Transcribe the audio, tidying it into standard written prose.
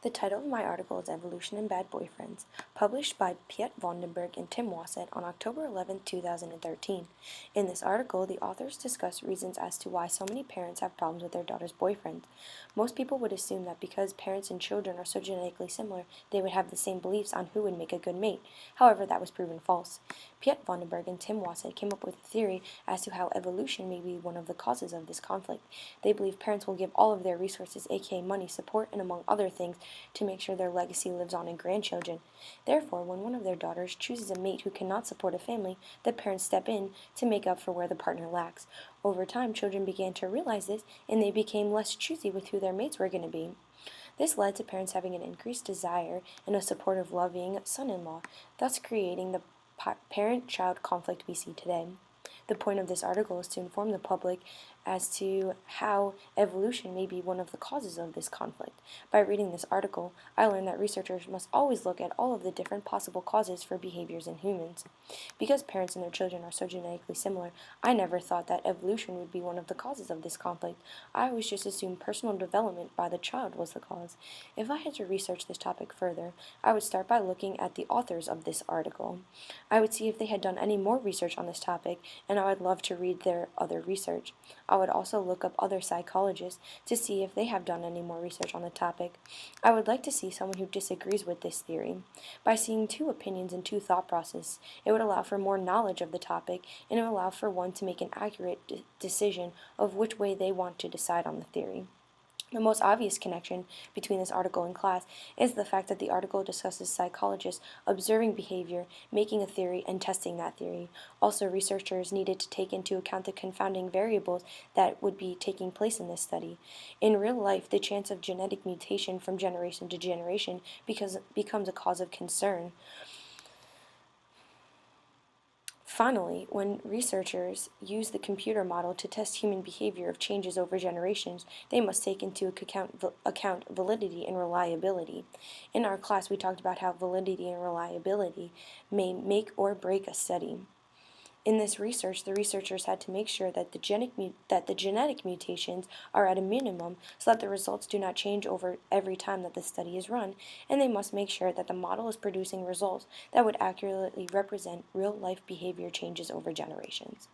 The title of my article is Evolution in Bad Boyfriends, published by Piet Vondenberg and Tim Wassett on October 11, 2013. In this article, the authors discuss reasons as to why so many parents have problems with their daughter's boyfriends. Most people would assume that because parents and children are so genetically similar, they would have the same beliefs on who would make a good mate. However, that was proven false. Piet Vondenberg and Tim Wassett came up with a theory as to how evolution may be one of the causes of this conflict. They believe parents will give all of their resources, aka money, support, and among other things, to make sure their legacy lives on in grandchildren. Therefore, when one of their daughters chooses a mate who cannot support a family, the parents step in to make up for where the partner lacks. Over time, children began to realize this, and they became less choosy with who their mates were going to be. This led to parents having an increased desire and a supportive, loving son-in-law, thus creating the parent-child conflict we see today. The point of this article is to inform the public as to how evolution may be one of the causes of this conflict. By reading this article, I learned that researchers must always look at all of the different possible causes for behaviors in humans. Because parents and their children are so genetically similar, I never thought that evolution would be one of the causes of this conflict. I always just assumed personal development by the child was the cause. If I had to research this topic further, I would start by looking at the authors of this article. I would see if they had done any more research on this topic, and I would love to read their other research. I would also look up other psychologists to see if they have done any more research on the topic. I would like to see someone who disagrees with this theory. By seeing two opinions and two thought processes, it would allow for more knowledge of the topic, and it would allow for one to make an accurate decision of which way they want to decide on the theory. The most obvious connection between this article and class is the fact that the article discusses psychologists observing behavior, making a theory, and testing that theory. Also, researchers needed to take into account the confounding variables that would be taking place in this study. In real life, the chance of genetic mutation from generation to generation becomes a cause of concern. Finally, when researchers use the computer model to test human behavior of changes over generations, they must take into account validity and reliability. In our class, we talked about how validity and reliability may make or break a study. In this research, the researchers had to make sure that the genetic mutations are at a minimum so that the results do not change over every time that the study is run, and they must make sure that the model is producing results that would accurately represent real-life behavior changes over generations.